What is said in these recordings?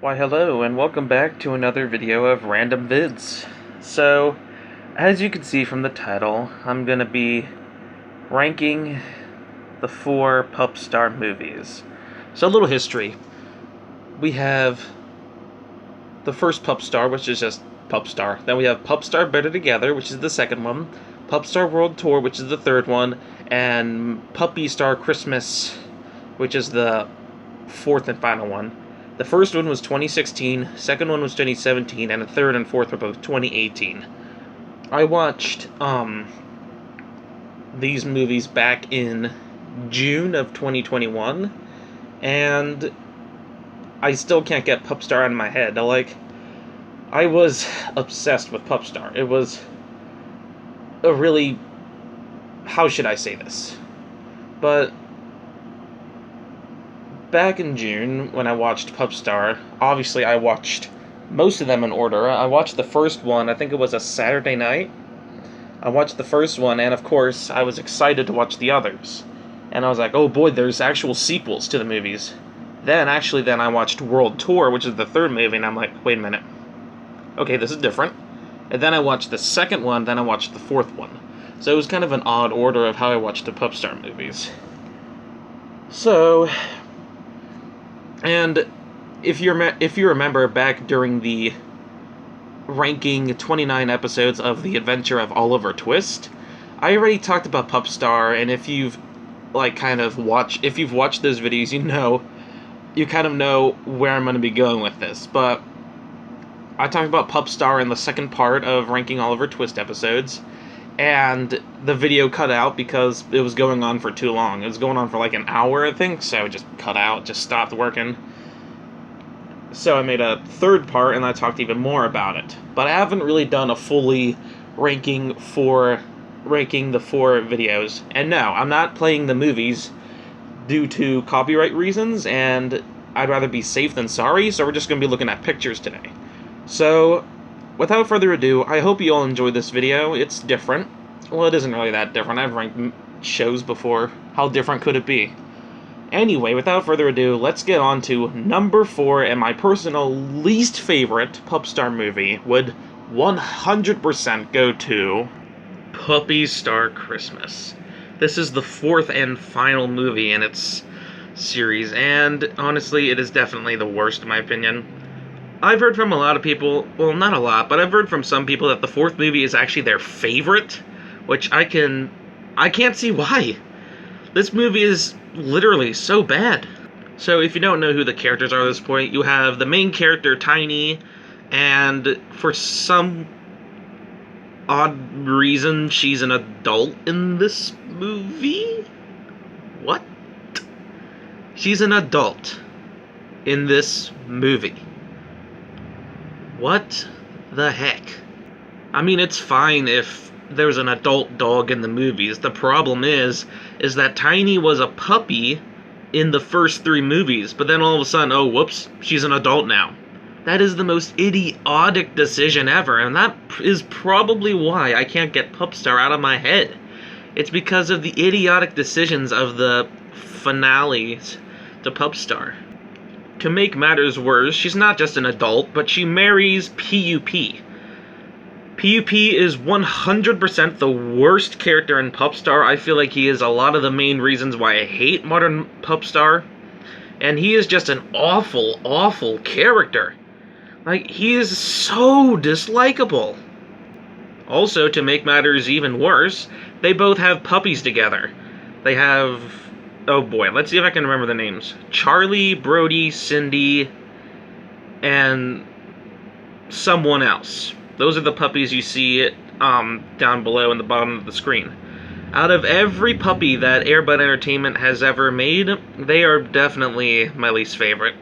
Why hello and welcome back to another video of Random Vids. So, as you can see from the title, I'm gonna be ranking the 4 Pup Star movies. So a little history. We have the first Pup Star, which is just Pup Star. Then we have Pup Star Better Together, which is the second one. Pup Star World Tour, which is the third one. And Puppy Star Christmas, which is the fourth and final one. The first one was 2016, second one was 2017, and the third and fourth were both 2018. I watched these movies back in June of 2021, and I still can't get Pup Star out of my head. I was obsessed with Pup Star. It was a really... how should I say this? But back in June, when I watched Pup Star, obviously I watched most of them in order. I watched the first one, I think it was a Saturday night. I watched the first one, and of course, I was excited to watch the others. And I was like, oh boy, there's actual sequels to the movies. Then I watched World Tour, which is the third movie, and I'm like, wait a minute. Okay, this is different. And then I watched the second one, then I watched the fourth one. So it was kind of an odd order of how I watched the Pup Star movies. So... and if you remember back during the ranking 29 episodes of The Adventure of Oliver Twist, I already talked about Pup Star, and if you've watched those videos, you kind of know where I'm going to be going with this. But I talked about Pup Star in the second part of ranking Oliver Twist episodes, and the video cut out because it was going on for too long. It was going on for like an hour, I think, so it just cut out, just stopped working. So I made a third part, and I talked even more about it. But I haven't really done a fully ranking the 4 videos. And no, I'm not playing the movies due to copyright reasons, and I'd rather be safe than sorry, so we're just going to be looking at pictures today. So, without further ado, I hope you all enjoyed this video. It's different. Well, it isn't really that different. I've ranked shows before. How different could it be? Anyway, without further ado, let's get on to number 4, and my personal least favorite Pup Star movie would 100% go to Puppy Star Christmas. This is the 4th and final movie in its series, and honestly, it is definitely the worst in my opinion. I've heard from a lot of people, well, not a lot, but I've heard from some people that the 4th movie is actually their favorite, which I can't see why. This movie is literally so bad. So if you don't know who the characters are at this point, you have the main character, Tiny, and for some odd reason, she's an adult in this movie? What? She's an adult in this movie. What the heck? I mean, it's fine if there's an adult dog in the movies. The problem is that Tiny was a puppy in the first 3 movies, but then all of a sudden, oh, whoops, she's an adult now. That is the most idiotic decision ever, and that is probably why I can't get Pup Star out of my head. It's because of the idiotic decisions of the finales to Pup Star. To make matters worse, she's not just an adult, but she marries P.U.P. P.U.P. is 100% the worst character in Pup Star. I feel like he is a lot of the main reasons why I hate modern Pup Star. And he is just an awful, awful character. Like, he is so dislikable. Also, to make matters even worse, they both have puppies together. They have... oh boy, let's see if I can remember the names. Charlie, Brody, Cindy, and someone else. Those are the puppies you see down below in the bottom of the screen. Out of every puppy that Air Bud Entertainment has ever made, they are definitely my least favorite.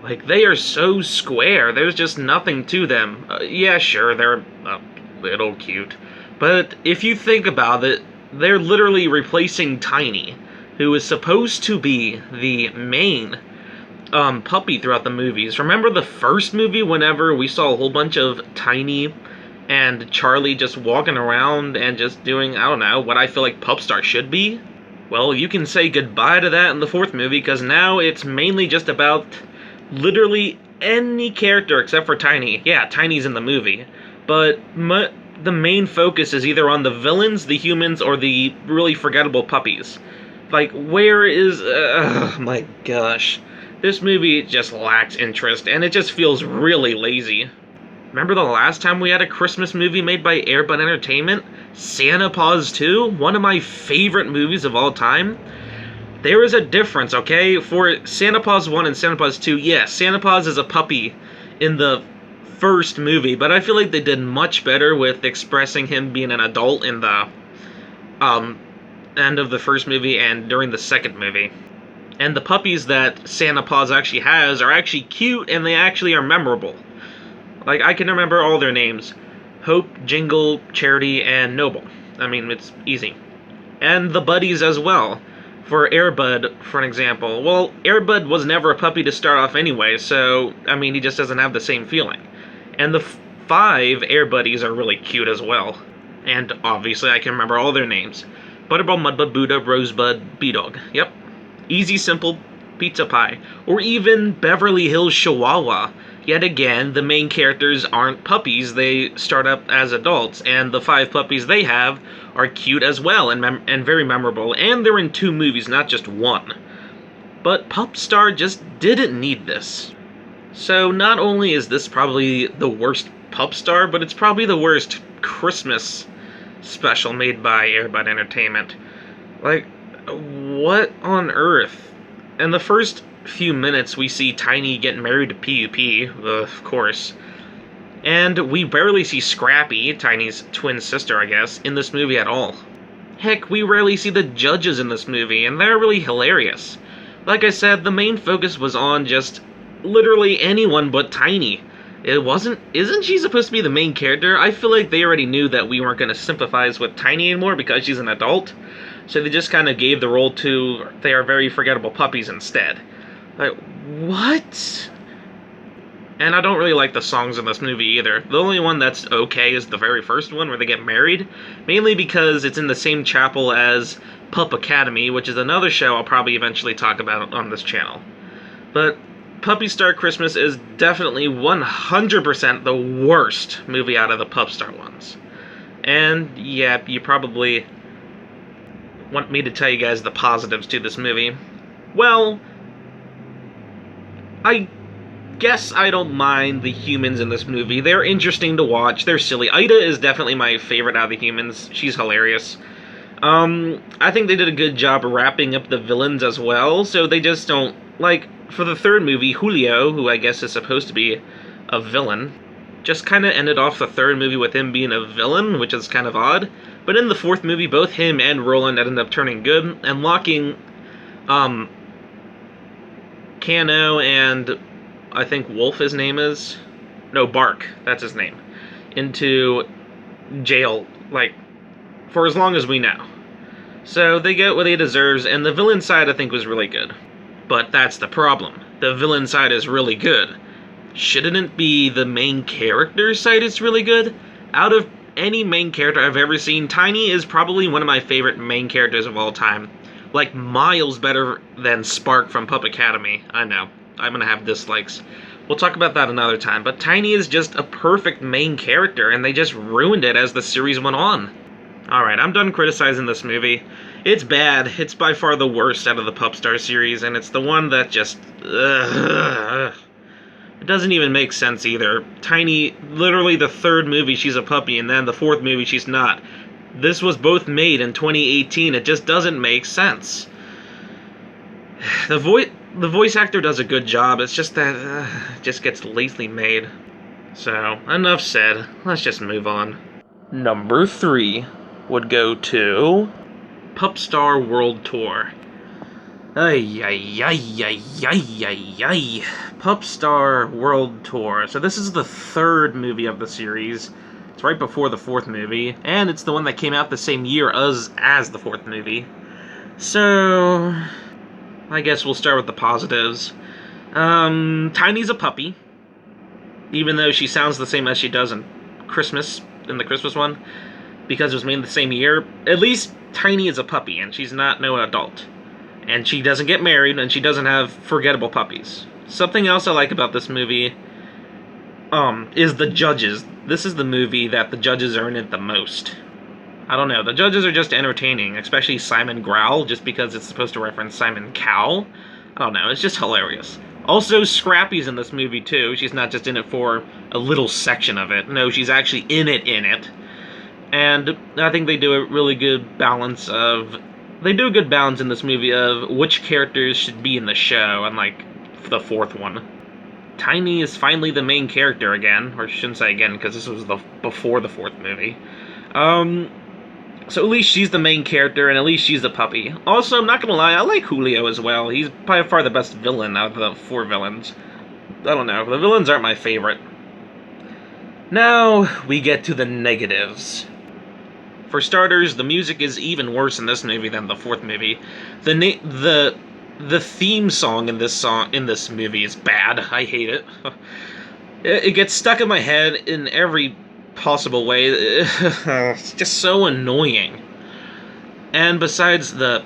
Like, they are so square, there's just nothing to them. Yeah, sure, they're a little cute. But if you think about it, they're literally replacing Tiny, who is supposed to be the main puppy throughout the movies. Remember the first movie whenever we saw a whole bunch of Tiny and Charlie just walking around and just doing, I don't know, what I feel like Pup Star should be? Well, you can say goodbye to that in the 4th movie, because now it's mainly just about literally any character except for Tiny. Yeah, Tiny's in the movie, but the main focus is either on the villains, the humans, or the really forgettable puppies. Like, where is... oh my gosh. This movie just lacks interest, and it just feels really lazy. Remember the last time we had a Christmas movie made by Air Bud Entertainment? Santa Paws 2? One of my favorite movies of all time? There is a difference, okay? For Santa Paws 1 and Santa Paws 2, yes, Santa Paws is a puppy in the first movie, but I feel like they did much better with expressing him being an adult in the end of the first movie and during the second movie. And the puppies that Santa Paws actually has are actually cute, and they actually are memorable. Like, I can remember all their names. Hope, Jingle, Charity, and Noble. I mean, it's easy. And the buddies as well. For Air Bud, for an example. Well, Air Bud was never a puppy to start off anyway, so, I mean, he just doesn't have the same feeling. And the 5 Air Buddies are really cute as well. And, obviously, I can remember all their names. Butterball, Mudbud, Buddha, Rosebud, B-Dog. Yep. Easy, Simple, Pizza Pie. Or even Beverly Hills Chihuahua. Yet again, the main characters aren't puppies, they start up as adults, and the 5 puppies they have are cute as well and very memorable, and they're in 2 movies, not just 1. But Pupstar just didn't need this. So not only is this probably the worst Pupstar, but it's probably the worst Christmas special made by Air Bud Entertainment. Like, what on earth? And the first few minutes we see Tiny get married to PUP, of course. And we barely see Scrappy, Tiny's twin sister, I guess, in this movie at all. Heck, we rarely see the judges in this movie, and they're really hilarious. Like I said, the main focus was on just literally anyone but Tiny. Isn't she supposed to be the main character? I feel like they already knew that we weren't going to sympathize with Tiny anymore because she's an adult. So they just kind of gave the role to they are very forgettable puppies instead. Like, what? And I don't really like the songs in this movie either. The only one that's okay is the very first one where they get married. Mainly because it's in the same chapel as Pup Academy, which is another show I'll probably eventually talk about on this channel. But Puppy Star Christmas is definitely 100% the worst movie out of the Pup Star ones. And yeah, you probably want me to tell you guys the positives to this movie. Well, I guess I don't mind the humans in this movie. They're interesting to watch. They're silly. Ida is definitely my favorite out of the humans. She's hilarious. I think they did a good job wrapping up the villains as well, so they just don't... Like, for the third movie, Julio, who I guess is supposed to be a villain, just kind of ended off the third movie with him being a villain, which is kind of odd. But in the fourth movie, both him and Roland ended up turning good, and locking, Cano and I think Wolf his name is? No, Bark, that's his name. Into jail, like, for as long as we know. So they get what they deserve, and the villain side I think was really good. But that's the problem. The villain side is really good. Shouldn't it be the main character side is really good? Out of any main character I've ever seen, Tiny is probably one of my favorite main characters of all time. Like, miles better than Spark from Pup Academy. I know, I'm gonna have dislikes. We'll talk about that another time, but Tiny is just a perfect main character, and they just ruined it as the series went on. Alright, I'm done criticizing this movie. It's bad. It's by far the worst out of the Pupstar series, and it's the one that just... it doesn't even make sense either. Tiny, literally the third movie she's a puppy, and then the fourth movie she's not. This was both made in 2018. It just doesn't make sense. The voice actor does a good job. It's just that it just gets lazily made. So, enough said. Let's just move on. Number 3 would go to Pupstar World Tour. Ay, ay, ay, ay, ay, ay, ay. Pupstar World Tour. So this is the third movie of the series. It's right before the fourth movie, and it's the one that came out the same year as the fourth movie. So, I guess we'll start with the positives. Tiny's a puppy, even though she sounds the same as she does in the Christmas one, because it was made in the same year. At least Tiny is a puppy, and she's not no adult. And she doesn't get married, and she doesn't have forgettable puppies. Something else I like about this movie is the judges. This is the movie that the judges are in it the most. I don't know. The judges are just entertaining, especially Simon Growl, just because it's supposed to reference Simon Cowell. I don't know. It's just hilarious. Also, Scrappy's in this movie too. She's not just in it for a little section of it. No, she's actually in it. And I think they do a really good balance of... They do a good balance in this movie of which characters should be in the show, unlike the fourth one. Tiny is finally the main character again, or I shouldn't say again, because this was before the fourth movie. So at least she's the main character, and at least she's the puppy. Also, I'm not gonna lie, I like Julio as well. He's by far the best villain out of the four villains. I don't know, the villains aren't my favorite. Now, we get to the negatives. For starters, the music is even worse in this movie than the fourth movie. The theme song in this movie is bad. I hate it. It gets stuck in my head in every possible way. It's just so annoying. And besides the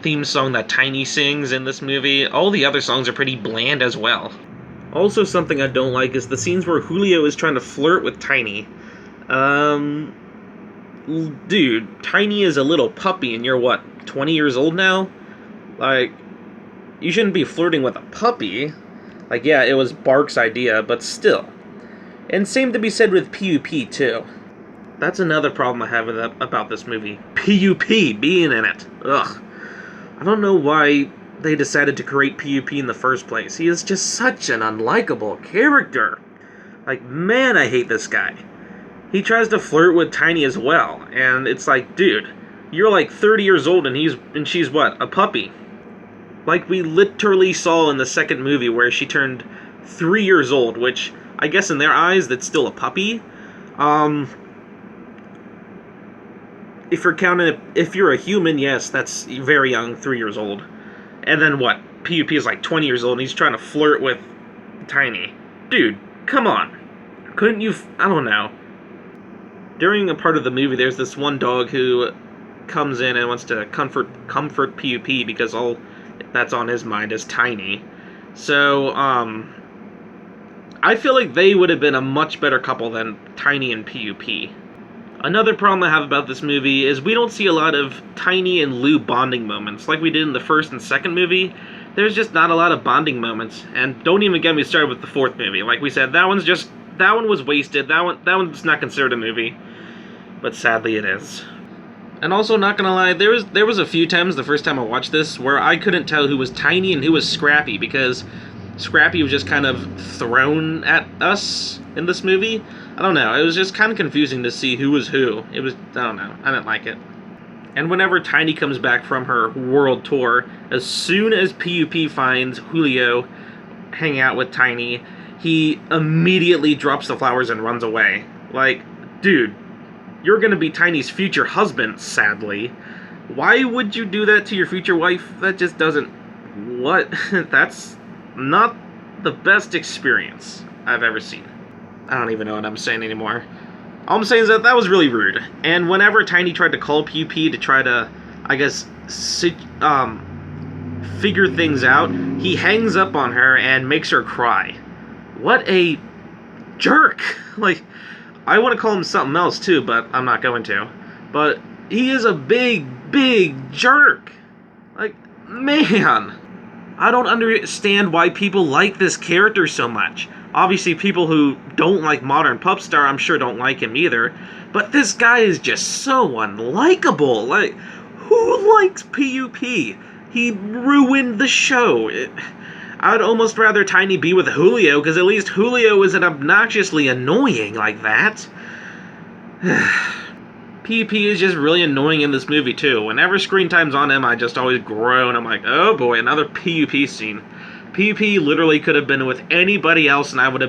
theme song that Tiny sings in this movie, all the other songs are pretty bland as well. Also, something I don't like is the scenes where Julio is trying to flirt with Tiny. Dude, Tiny is a little puppy and you're what, 20 years old now? Like, you shouldn't be flirting with a puppy. Like, yeah, it was Bark's idea, but still. And same to be said with PUP, too. That's another problem I have about this movie. PUP being in it. Ugh. I don't know why they decided to create PUP in the first place. He is just such an unlikable character. Like, man, I hate this guy. He tries to flirt with Tiny as well, and it's like, dude, you're like 30 years old and she's what, a puppy? Like we literally saw in the second movie where she turned 3 years old, which I guess in their eyes that's still a puppy. If you're a human, yes, that's very young, 3 years old. And then what? PUP is like 20 years old and he's trying to flirt with Tiny. Dude, come on. Couldn't you, I don't know. During a part of the movie, there's this one dog who comes in and wants to comfort PUP because all that's on his mind is Tiny. So, I feel like they would have been a much better couple than Tiny and PUP. Another problem I have about this movie is we don't see a lot of Tiny and Lou bonding moments like we did in the first and second movie. There's just not a lot of bonding moments, and don't even get me started with the fourth movie. Like we said, that one was wasted. That one's not considered a movie, but sadly it is. And also, not gonna lie, there was a few times the first time I watched this where I couldn't tell who was Tiny and who was Scrappy, because Scrappy was just kind of thrown at us in this movie. I don't know, it was just kind of confusing to see who was who. I don't know, I didn't like it. And whenever Tiny comes back from her world tour, as soon as PUP finds Julio hanging out with Tiny, he immediately drops the flowers and runs away. Like, dude, you're gonna be Tiny's future husband, sadly. Why would you do that to your future wife? That just doesn't... What? That's not the best experience I've ever seen. I don't even know what I'm saying anymore. All I'm saying is that was really rude. And whenever Tiny tried to call PUP to try to, I guess, figure things out, he hangs up on her and makes her cry. What a jerk! Like, I want to call him something else too, but I'm not going to. But he is a big, big jerk. Like, man, I don't understand why people like this character so much. Obviously, people who don't like Modern Pup Star, I'm sure don't like him either. But this guy is just so unlikable. Like, who likes PUP? He ruined the show. I'd almost rather Tiny be with Julio, because at least Julio isn't obnoxiously annoying like that. PUP is just really annoying in this movie, too. Whenever screen time's on him, I just always groan. I'm like, oh boy, another PUP scene. PUP literally could have been with anybody else, and I would have